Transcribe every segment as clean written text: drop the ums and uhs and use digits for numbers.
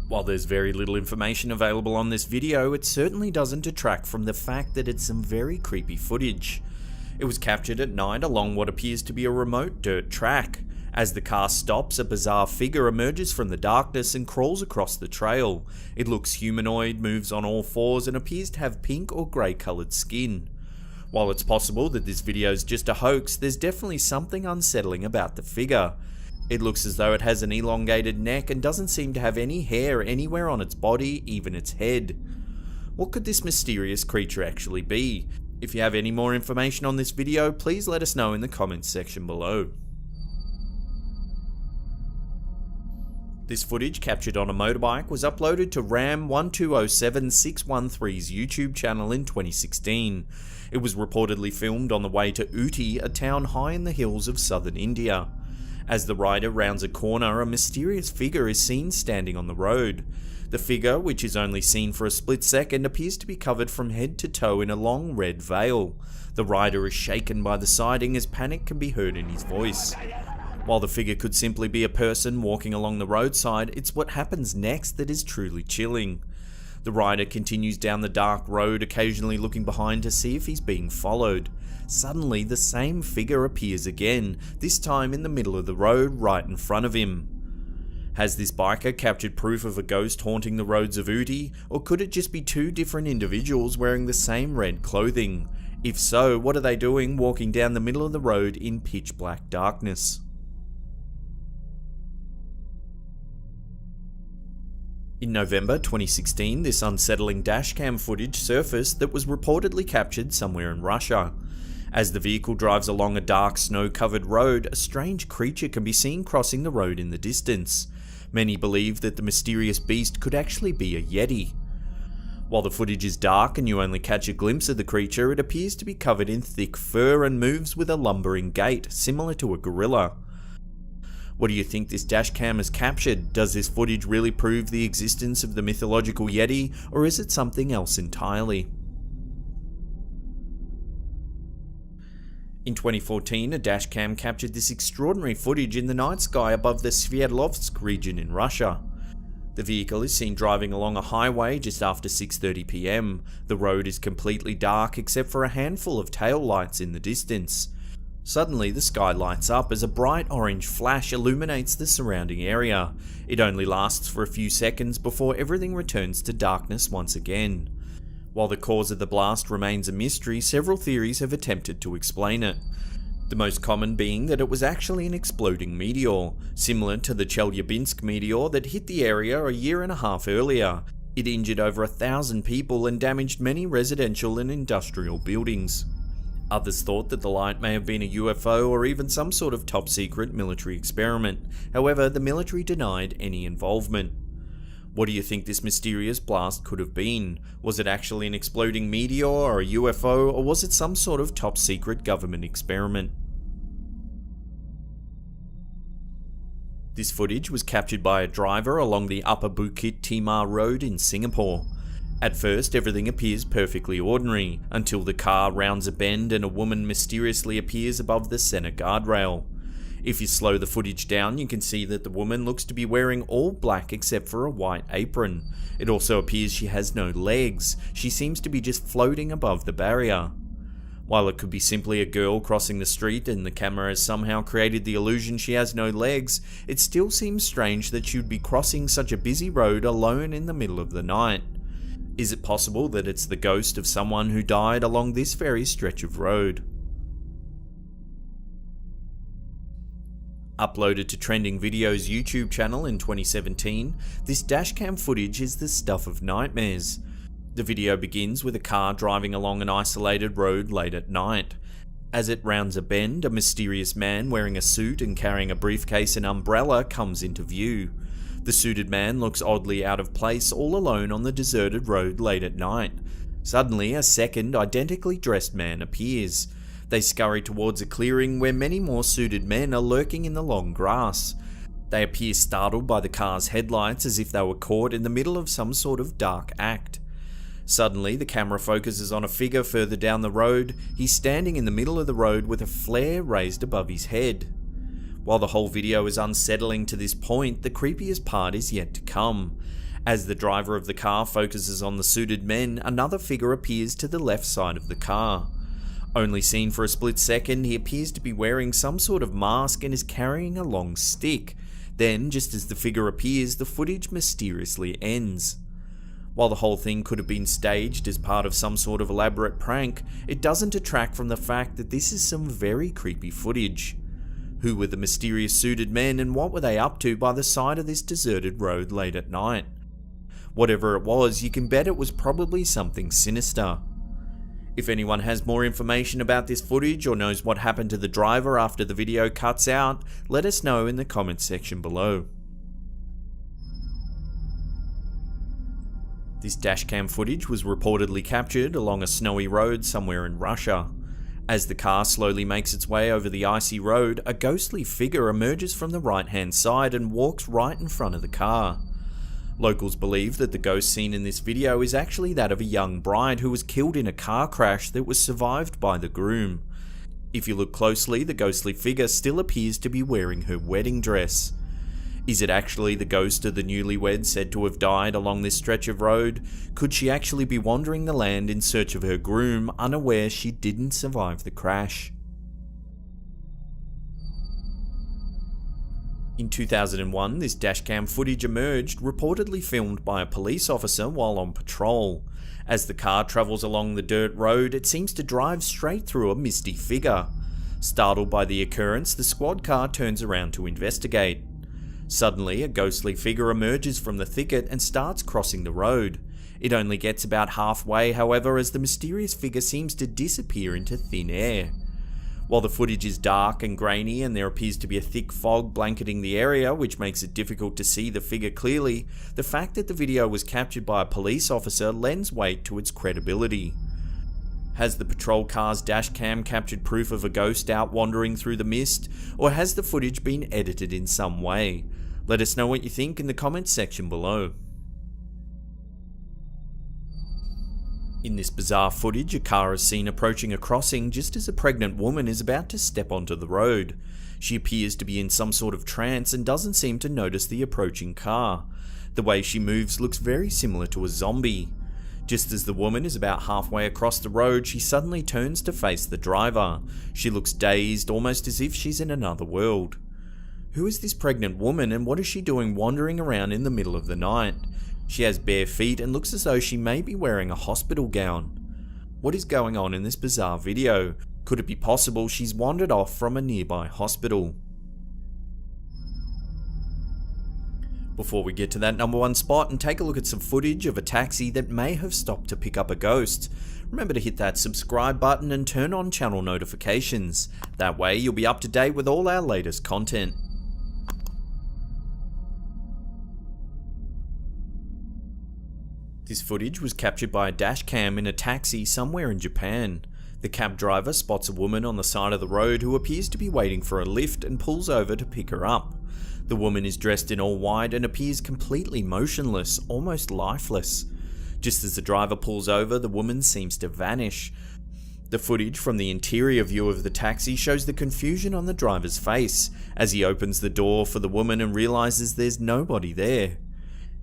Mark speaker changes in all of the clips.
Speaker 1: While there's very little information available on this video, it certainly doesn't detract from the fact that it's some very creepy footage. It was captured at night along what appears to be a remote dirt track. As the car stops, a bizarre figure emerges from the darkness and crawls across the trail. It looks humanoid, moves on all fours, and appears to have pink or grey coloured skin. While it's possible that this video is just a hoax, there's definitely something unsettling about the figure. It looks as though it has an elongated neck and doesn't seem to have any hair anywhere on its body, even its head. What could this mysterious creature actually be? If you have any more information on this video, please let us know in the comments section below. This footage, captured on a motorbike, was uploaded to Ram1207613's YouTube channel in 2016. It was reportedly filmed on the way to Ooty, a town high in the hills of southern India. As the rider rounds a corner, a mysterious figure is seen standing on the road. The figure, which is only seen for a split second, appears to be covered from head to toe in a long red veil. The rider is shaken by the sighting as panic can be heard in his voice. While the figure could simply be a person walking along the roadside, it's what happens next that is truly chilling. The rider continues down the dark road, occasionally looking behind to see if he's being followed. Suddenly, the same figure appears again, this time in the middle of the road, right in front of him. Has this biker captured proof of a ghost haunting the roads of Ooty, or could it just be two different individuals wearing the same red clothing? If so, what are they doing walking down the middle of the road in pitch black darkness? In November 2016, this unsettling dashcam footage surfaced that was reportedly captured somewhere in Russia. As the vehicle drives along a dark, snow-covered road, a strange creature can be seen crossing the road in the distance. Many believe that the mysterious beast could actually be a Yeti. While the footage is dark and you only catch a glimpse of the creature, it appears to be covered in thick fur and moves with a lumbering gait, similar to a gorilla. What do you think this dashcam has captured? Does this footage really prove the existence of the mythological Yeti, or is it something else entirely? In 2014, a dashcam captured this extraordinary footage in the night sky above the Sverdlovsk region in Russia. The vehicle is seen driving along a highway just after 6:30 PM. The road is completely dark except for a handful of tail lights in the distance. Suddenly, the sky lights up as a bright orange flash illuminates the surrounding area. It only lasts for a few seconds before everything returns to darkness once again. While the cause of the blast remains a mystery, several theories have attempted to explain it. The most common being that it was actually an exploding meteor, similar to the Chelyabinsk meteor that hit the area a year and a half earlier. It injured over 1,000 people and damaged many residential and industrial buildings. Others thought that the light may have been a UFO or even some sort of top-secret military experiment. However, the military denied any involvement. What do you think this mysterious blast could have been? Was it actually an exploding meteor or a UFO, or was it some sort of top-secret government experiment? This footage was captured by a driver along the Upper Bukit Timah Road in Singapore. At first, everything appears perfectly ordinary, until the car rounds a bend and a woman mysteriously appears above the center guardrail. If you slow the footage down, you can see that the woman looks to be wearing all black except for a white apron. It also appears she has no legs. She seems to be just floating above the barrier. While it could be simply a girl crossing the street and the camera has somehow created the illusion she has no legs, it still seems strange that she would be crossing such a busy road alone in the middle of the night. Is it possible that it's the ghost of someone who died along this very stretch of road? Uploaded to Trending Video's YouTube channel in 2017, this dashcam footage is the stuff of nightmares. The video begins with a car driving along an isolated road late at night. As it rounds a bend, a mysterious man wearing a suit and carrying a briefcase and umbrella comes into view. The suited man looks oddly out of place all alone on the deserted road late at night. Suddenly, a second, identically dressed man appears. They scurry towards a clearing where many more suited men are lurking in the long grass. They appear startled by the car's headlights as if they were caught in the middle of some sort of dark act. Suddenly, the camera focuses on a figure further down the road. He's standing in the middle of the road with a flare raised above his head. While the whole video is unsettling to this point, the creepiest part is yet to come. As the driver of the car focuses on the suited men, another figure appears to the left side of the car. Only seen for a split second, he appears to be wearing some sort of mask and is carrying a long stick. Then, just as the figure appears, the footage mysteriously ends. While the whole thing could have been staged as part of some sort of elaborate prank, it doesn't detract from the fact that this is some very creepy footage. Who were the mysterious suited men and what were they up to by the side of this deserted road late at night? Whatever it was, you can bet it was probably something sinister. If anyone has more information about this footage or knows what happened to the driver after the video cuts out, let us know in the comments section below. This dashcam footage was reportedly captured along a snowy road somewhere in Russia. As the car slowly makes its way over the icy road, a ghostly figure emerges from the right-hand side and walks right in front of the car. Locals believe that the ghost seen in this video is actually that of a young bride who was killed in a car crash that was survived by the groom. If you look closely, the ghostly figure still appears to be wearing her wedding dress. Is it actually the ghost of the newlywed said to have died along this stretch of road? Could she actually be wandering the land in search of her groom, unaware she didn't survive the crash? In 2001, this dashcam footage emerged, reportedly filmed by a police officer while on patrol. As the car travels along the dirt road, it seems to drive straight through a misty figure. Startled by the occurrence, the squad car turns around to investigate. Suddenly, a ghostly figure emerges from the thicket and starts crossing the road. It only gets about halfway, however, as the mysterious figure seems to disappear into thin air. While the footage is dark and grainy and there appears to be a thick fog blanketing the area which makes it difficult to see the figure clearly, the fact that the video was captured by a police officer lends weight to its credibility. Has the patrol car's dashcam captured proof of a ghost out wandering through the mist, or has the footage been edited in some way? Let us know what you think in the comments section below. In this bizarre footage, a car is seen approaching a crossing just as a pregnant woman is about to step onto the road. She appears to be in some sort of trance and doesn't seem to notice the approaching car. The way she moves looks very similar to a zombie. Just as the woman is about halfway across the road, she suddenly turns to face the driver. She looks dazed, almost as if she's in another world. Who is this pregnant woman and what is she doing wandering around in the middle of the night? She has bare feet and looks as though she may be wearing a hospital gown. What is going on in this bizarre video? Could it be possible she's wandered off from a nearby hospital? Before we get to that number one spot and take a look at some footage of a taxi that may have stopped to pick up a ghost, remember to hit that subscribe button and turn on channel notifications. That way you'll be up to date with all our latest content. This footage was captured by a dashcam in a taxi somewhere in Japan. The cab driver spots a woman on the side of the road who appears to be waiting for a lift and pulls over to pick her up. The woman is dressed in all white and appears completely motionless, almost lifeless. Just as the driver pulls over, the woman seems to vanish. The footage from the interior view of the taxi shows the confusion on the driver's face as he opens the door for the woman and realizes there's nobody there.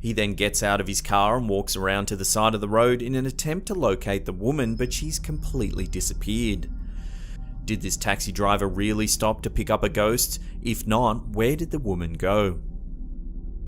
Speaker 1: He then gets out of his car and walks around to the side of the road in an attempt to locate the woman, but she's completely disappeared. Did this taxi driver really stop to pick up a ghost? If not, where did the woman go?